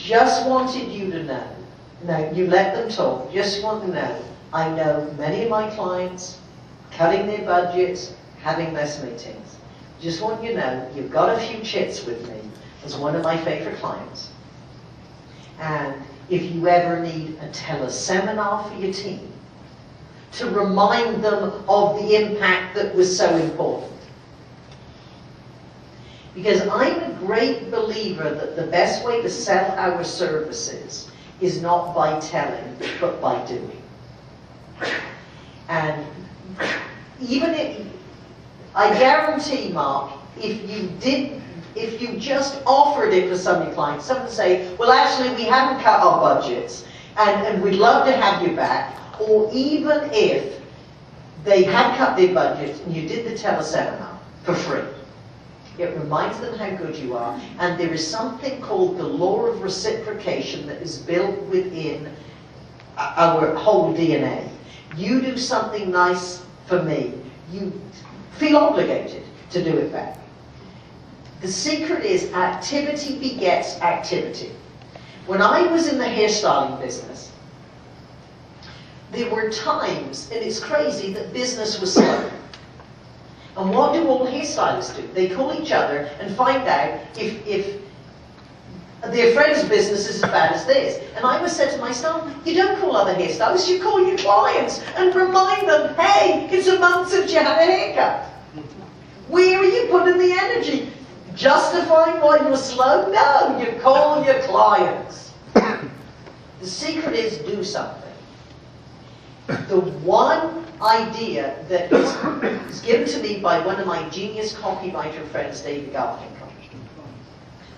just wanted you to know, now you let them talk, just want to know, I know many of my clients cutting their budgets, having less meetings. Just want you to know, you've got a few chits with me as one of my favorite clients. And if you ever need a teleseminar for your team, to remind them of the impact that was so important. Because I'm a great believer that the best way to sell our services is not by telling, but by doing. And even if, I guarantee, Mark, if you just offered it to some of your clients, someone would say, well, actually, we haven't cut our budgets, and we'd love to have you back. Or even if they had cut their budgets and you did the teleseminar for free, it reminds them how good you are. And there is something called the law of reciprocation that is built within our whole DNA. You do something nice for me, you feel obligated to do it back. The secret is activity begets activity. When I was in the hairstyling business, there were times, and it's crazy, that business was slow. And what do all hairstylists do? They call each other and find out if their friend's business is as bad as theirs. And I was said to my staff, you don't call other hairstylists, you call your clients and remind them, hey, it's a month since you had a haircut. Where are you putting the energy? Justifying why you're slow? No, you call your clients. The secret is do something. The one idea that is given to me by one of my genius copywriter friends, David Garfinkel,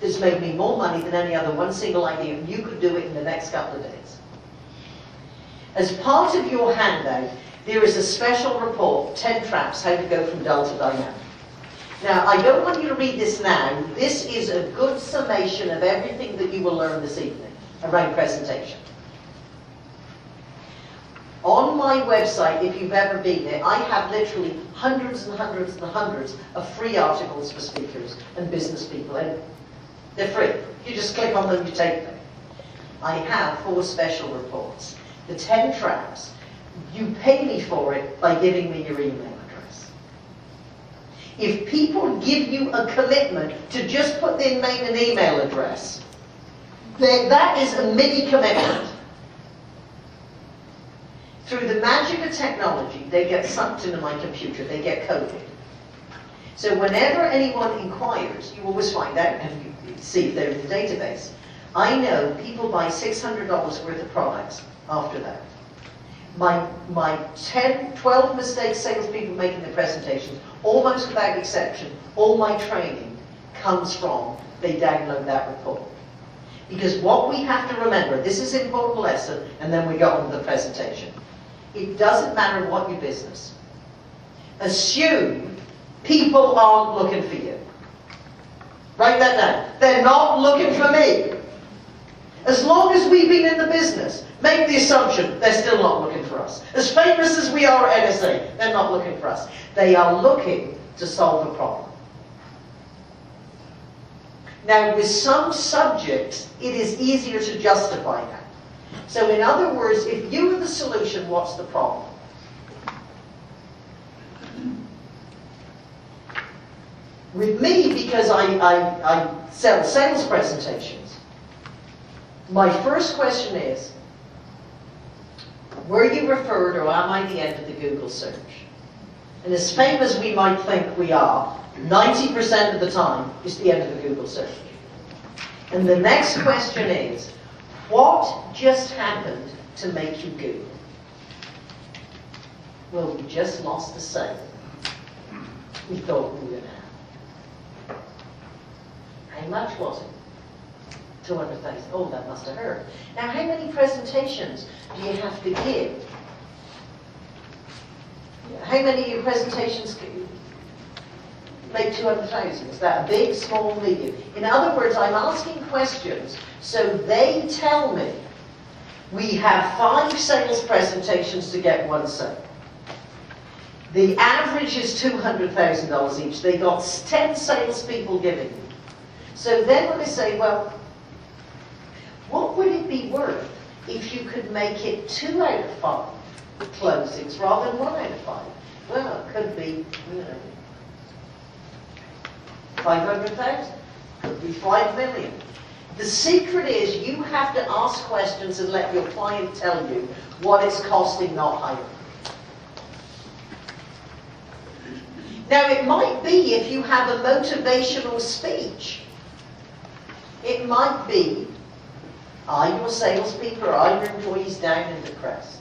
that's made me more money than any other one single idea, and you could do it in the next couple of days. As part of your handout, there is a special report, 10 traps, how to go from dull to dynamic. Now, I don't want you to read this now. This is a good summation of everything that you will learn this evening around presentation. On my website, if you've ever been there, I have literally hundreds and hundreds and hundreds of free articles for speakers and business people, and they're free. You just click on them, you take them. I have 4 special reports. The 10 traps. You pay me for it by giving me your email address. If people give you a commitment to just put their name and email address, that is a mini commitment. Through the magic of technology, they get sucked into my computer, they get coded. So whenever anyone inquires, you always find out and you see if they're in the database. I know people buy $600 worth of products after that. My 10, 12 mistake salespeople making the presentations, almost without exception, all my training comes from they download that report. Because what we have to remember, this is an important lesson, and then we go on to the presentation. It doesn't matter what your business. Assume people aren't looking for you. Write that down. They're not looking for me. As long as we've been in the business, make the assumption they're still not looking for us. As famous as we are at NSA, they're not looking for us. They are looking to solve a problem. Now, with some subjects, it is easier to justify that. So in other words, if you are the solution, what's the problem? With me, because I sell sales presentations, my first question is, were you referred or am I the end of the Google search? And as famous as we might think we are, 90% of the time it's the end of the Google search. And the next question is, what just happened to make you Google? Well, we just lost a sale we thought we would have. How much was it? 200,000. Oh, that must have hurt. Now, how many presentations do you have to give? How many of your presentations can you make 200,000? Is that a big, small, medium? In other words, I'm asking questions so they tell me we have 5 sales presentations to get 1 sale. The average is $200,000 each. They got 10 salespeople giving you. So then when they say, well, What would it be worth if you could make it 2 out of 5 closings rather than 1 out of 5? Well, it could be, 500,000, could be 5 million. The secret is you have to ask questions and let your client tell you what it's costing, not hiring. Now, it might be if you have a motivational speech. It might be, are your salespeople or are your employees down and depressed?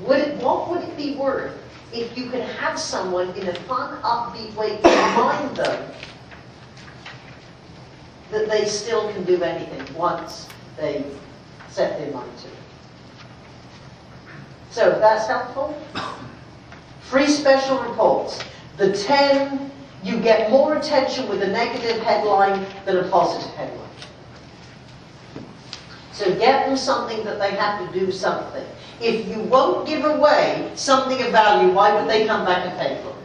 What would it be worth if you could have someone in a fun, upbeat way remind them that they still can do anything once they set their mind to it? So, if that's helpful. Free special reports. The 10, you get more attention with a negative headline than a positive headline. So get them something that they have to do something. If you won't give away something of value, why would they come back and pay for it?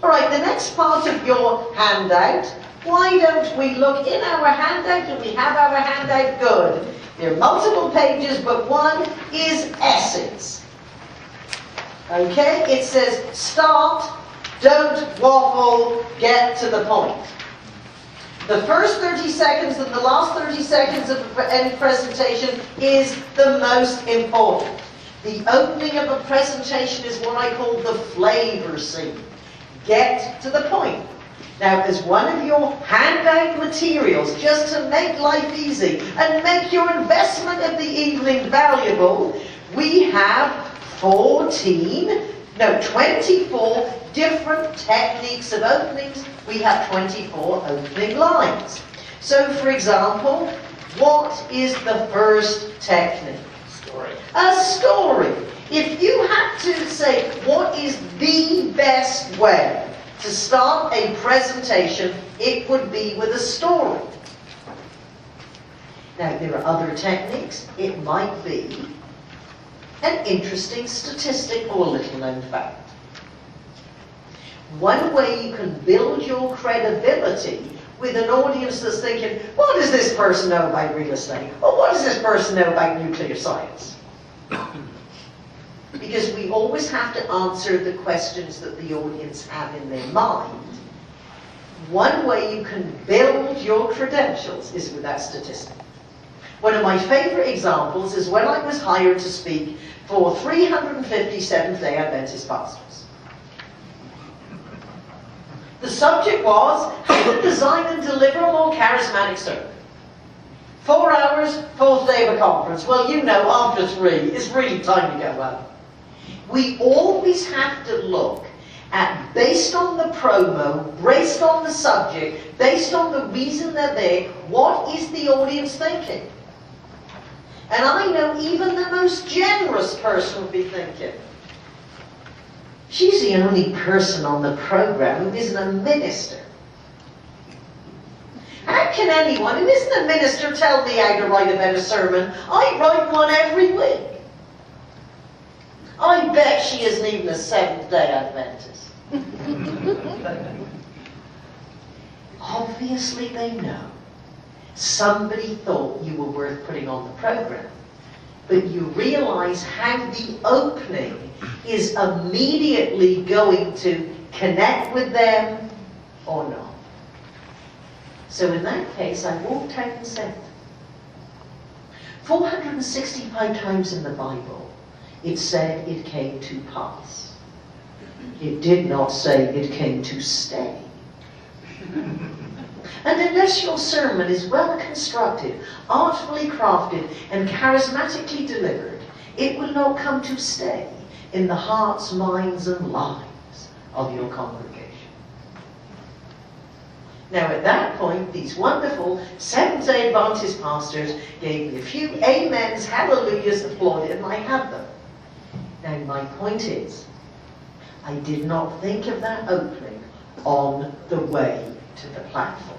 All right, the next part of your handout, why don't we look in our handout? Do we have our handout? Good. There are multiple pages, but one is essays. Okay, it says start, don't waffle, get to the point. The first 30 seconds and the last 30 seconds of any presentation is the most important. The opening of a presentation is what I call the flavor scene. Get to the point. Now, as one of your handout materials, just to make life easy and make your investment of the evening valuable, we have 24 different techniques of openings. We have 24 opening lines. So, for example, what is the first technique? Story. A story. If you had to say what is the best way to start a presentation, it would be with a story. Now, there are other techniques. It might be an interesting statistic or a little-known fact. One way you can build your credibility with an audience that's thinking, what does this person know about real estate? Or what does this person know about nuclear science? Because we always have to answer the questions that the audience have in their mind. One way you can build your credentials is with that statistic. One of my favorite examples is when I was hired to speak for 350 Seventh-day Adventist pastors. The subject was how to design and deliver a more charismatic sermon. 4 hours, 4th day of a conference. Well, you know, after 3, it's really time to go home. We always have to look at, based on the promo, based on the subject, based on the reason they're there, what is the audience thinking? And I know even the most generous person would be thinking, she's the only person on the program who isn't a minister. How can anyone who isn't a minister tell me how to write a better sermon? I write one every week. I bet she isn't even a Seventh-day Adventist. Obviously they know. Somebody thought you were worth putting on the program. But you realize how the opening is immediately going to connect with them or not. So in that case, I walked out and said, 465 times in the Bible, it said it came to pass. It did not say it came to stay. And unless your sermon is well constructed, artfully crafted, and charismatically delivered, it will not come to stay in the hearts, minds, and lives of your congregation. Now at that point, these wonderful Seventh-day Adventist pastors gave me a few amens, hallelujahs, applauded, and I had them. Now my point is, I did not think of that opening on the way to the platform.